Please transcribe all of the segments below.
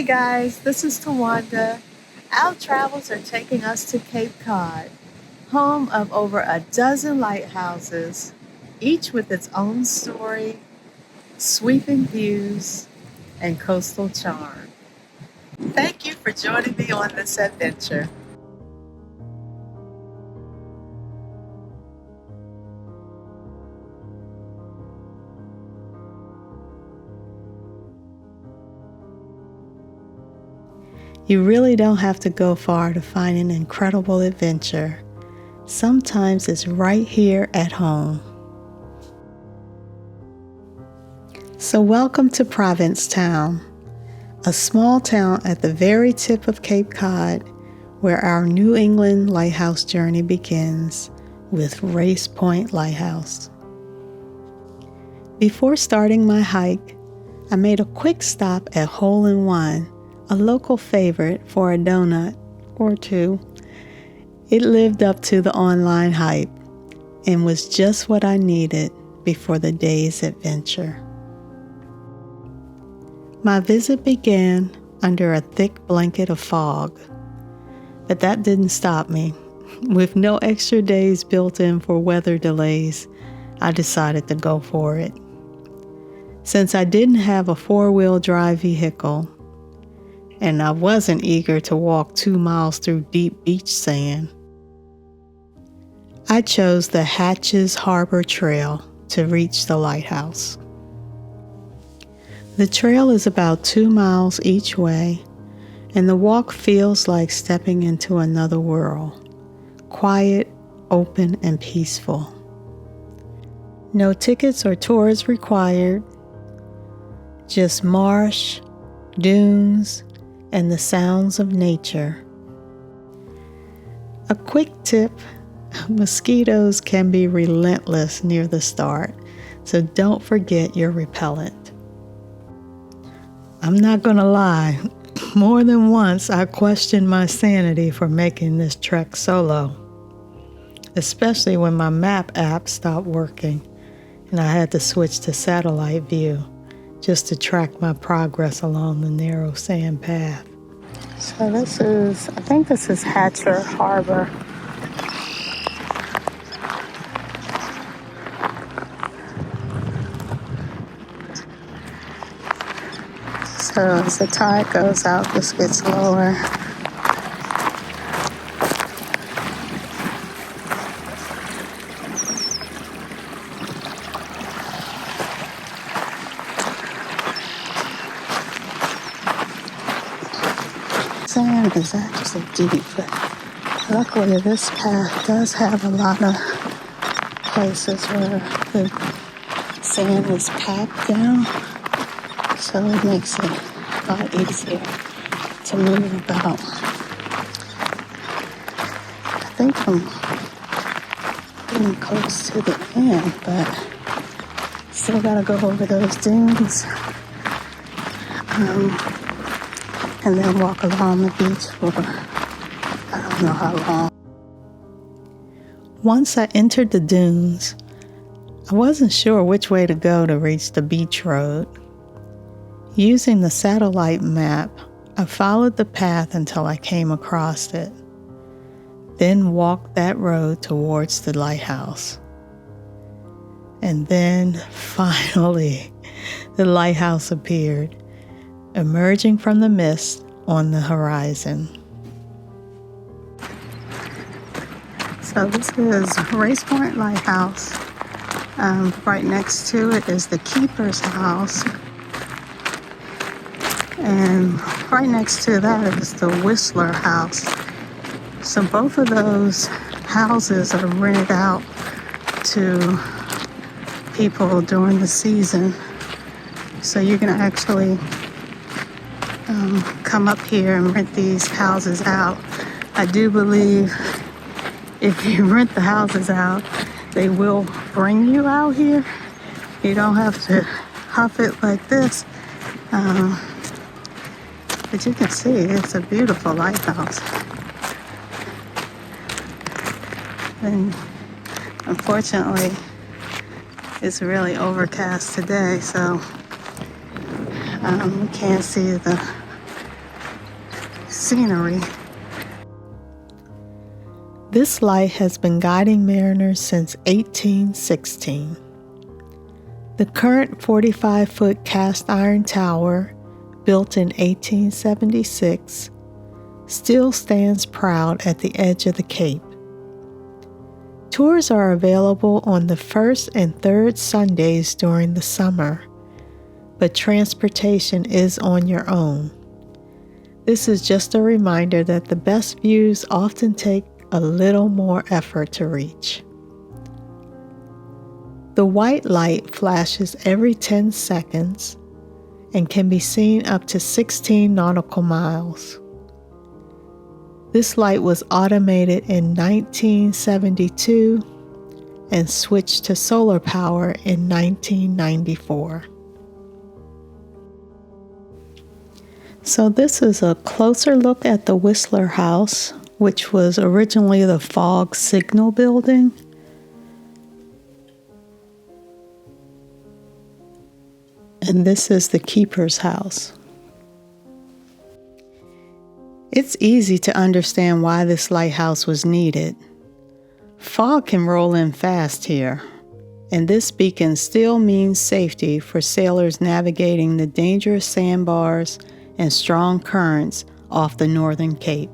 Hey guys, this is Tawanda. Our travels are taking us to Cape Cod, home of over a dozen lighthouses, each with its own story, sweeping views, and coastal charm. Thank you for joining me on this adventure. You really don't have to go far to find an incredible adventure. Sometimes it's right here at home. So welcome to Provincetown, a small town at the very tip of Cape Cod, where our New England Lighthouse journey begins with Point Lighthouse. Before starting my hike, I made a quick stop at Hole in One, a local favorite for a donut or two. It lived up to the online hype and was just what I needed before the day's adventure. My visit began under a thick blanket of fog, but that didn't stop me. With no extra days built in for weather delays, I decided to go for it. Since I didn't have a four-wheel drive vehicle, and I wasn't eager to walk 2 miles through deep beach sand, I chose the Hatches Harbor Trail to reach the lighthouse. The trail is about 2 miles each way, and the walk feels like stepping into another world, quiet, open, and peaceful. No tickets or tours required, just marsh, dunes, and the sounds of nature. A quick tip, mosquitoes can be relentless near the start, so don't forget your repellent. I'm not gonna lie, more than once I questioned my sanity for making this trek solo, especially when my map app stopped working and I had to switch to satellite view just to track my progress along the narrow sand path. So I think this is Hatcher Harbor. So as the tide goes out, this gets lower. Sand is actually deep, but luckily this path does have a lot of places where the sand is packed down, so it makes it a lot easier to move about. I think I'm getting close to the end, but still gotta go over those dunes. And then walk along the beach for I don't know how long. Once I entered the dunes, I wasn't sure which way to go to reach the beach road. Using the satellite map, I followed the path until I came across it, then walked that road towards the lighthouse. And then, finally, the lighthouse appeared, emerging from the mist on the horizon. So this is Race Point Lighthouse. Right next to it is the keeper's house. And right next to that is the Whistler house. So both of those houses are rented out to people during the season. So you can actually come up here and rent these houses out. I do believe if you rent the houses out, they will bring you out here. You don't have to huff it like this. But you can see it's a beautiful lighthouse. And unfortunately, it's really overcast today, so we can't see the scenery. This light has been guiding mariners since 1816. The current 45-foot cast iron tower, built in 1876, still stands proud at the edge of the Cape. Tours are available on the first and third Sundays during the summer, but transportation is on your own. This is just a reminder that the best views often take a little more effort to reach. The white light flashes every 10 seconds and can be seen up to 16 nautical miles. This light was automated in 1972 and switched to solar power in 1994. So this is a closer look at the Whistler House, which was originally the fog signal building. And this is the keeper's house. It's easy to understand why this lighthouse was needed. Fog can roll in fast here, and this beacon still means safety for sailors navigating the dangerous sandbars and strong currents off the northern Cape.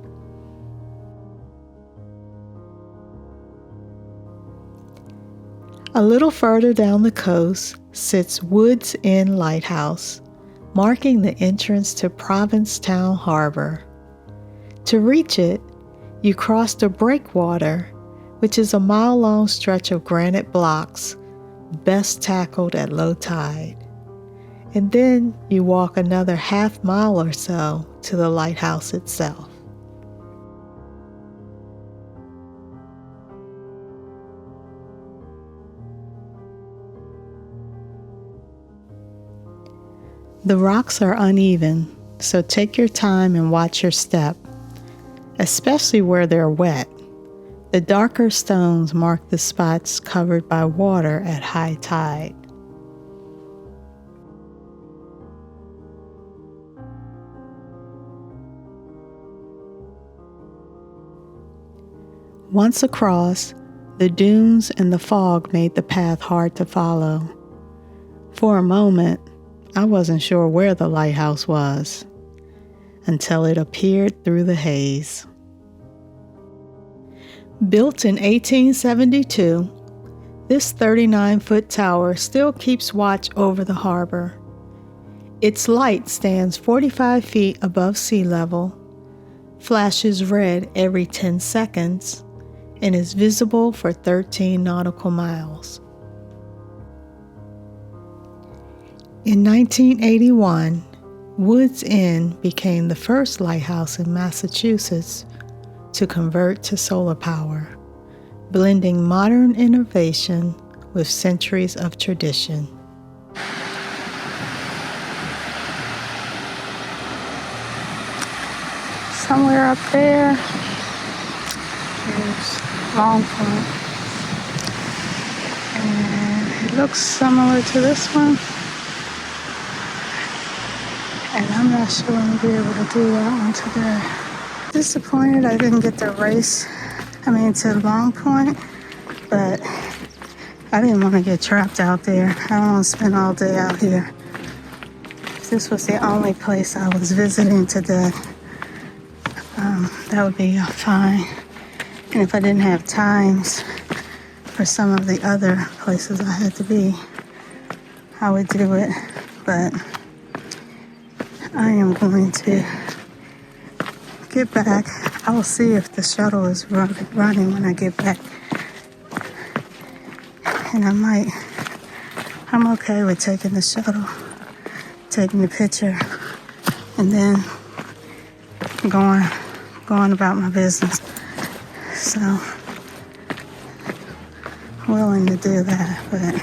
A little further down the coast sits Woods End Lighthouse, marking the entrance to Provincetown Harbor. To reach it, you cross the breakwater, which is a mile-long stretch of granite blocks, best tackled at low tide. And then you walk another half mile or so to the lighthouse itself. The rocks are uneven, so take your time and watch your step, especially where they're wet. The darker stones mark the spots covered by water at high tide. Once across, the dunes and the fog made the path hard to follow. For a moment, I wasn't sure where the lighthouse was, until it appeared through the haze. Built in 1872, this 39-foot tower still keeps watch over the harbor. Its light stands 45 feet above sea level, flashes red every 10 seconds, and is visible for 13 nautical miles. In 1981, Woods End became the first lighthouse in Massachusetts to convert to solar power, blending modern innovation with centuries of tradition. Somewhere up there is Long Point, and it looks similar to this one, and I'm not sure I'm going to be able to do that one today. Disappointed I didn't get to to Long Point, but I didn't want to get trapped out there. I don't want to spend all day out here. If this was the only place I was visiting today, that would be fine. And if I didn't have times for some of the other places I had to be, I would do it. But I am going to get back. I will see if the shuttle is running when I get back. And I'm okay with taking the shuttle, taking the picture, and then going about my business. So, willing to do that, but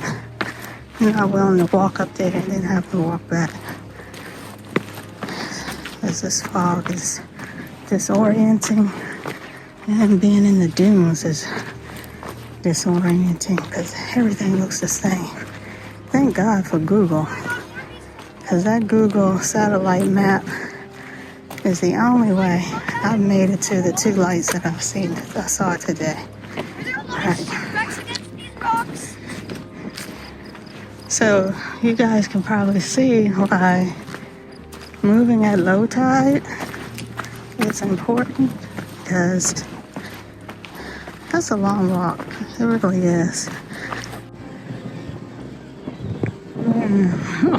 I'm not willing to walk up there and then have to walk back. As this fog is disorienting, and being in the dunes is disorienting because everything looks the same. Thank God for Google, because that Google satellite map is the only way I've made it to the 2 lights that I saw today. Right. So you guys can probably see why moving at low tide is important, because that's a long walk. It really is.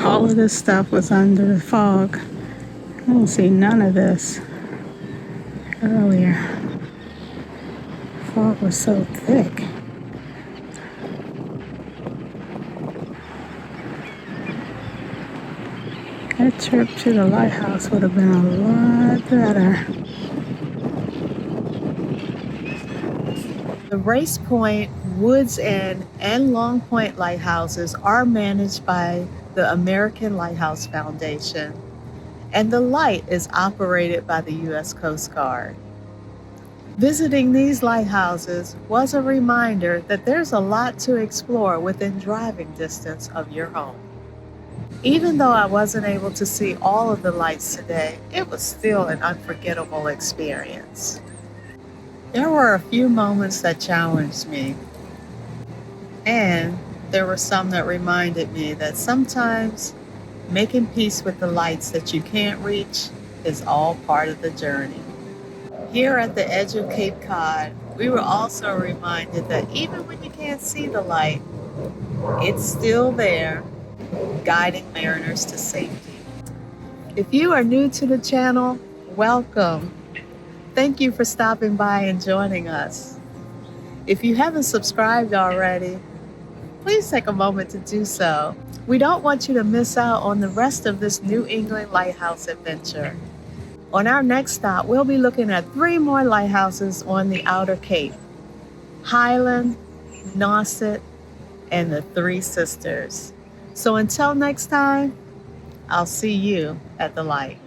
All of this stuff was under the fog. I didn't see none of this earlier. The fog was so thick. That trip to the lighthouse would have been a lot better. The Race Point, Woods End, and Long Point lighthouses are managed by the American Lighthouse Foundation, and the light is operated by the U.S. Coast Guard. Visiting these lighthouses was a reminder that there's a lot to explore within driving distance of your home. Even though I wasn't able to see all of the lights today, it was still an unforgettable experience. There were a few moments that challenged me, and there were some that reminded me that sometimes making peace with the lights that you can't reach is all part of the journey. Here at the edge of Cape Cod, we were also reminded that even when you can't see the light, it's still there, guiding mariners to safety. If you are new to the channel, welcome. Thank you for stopping by and joining us. If you haven't subscribed already, please take a moment to do so. We don't want you to miss out on the rest of this New England Lighthouse adventure. On our next stop, we'll be looking at 3 more lighthouses on the Outer Cape: Highland, Nauset, and the Three Sisters. So until next time, I'll see you at the light.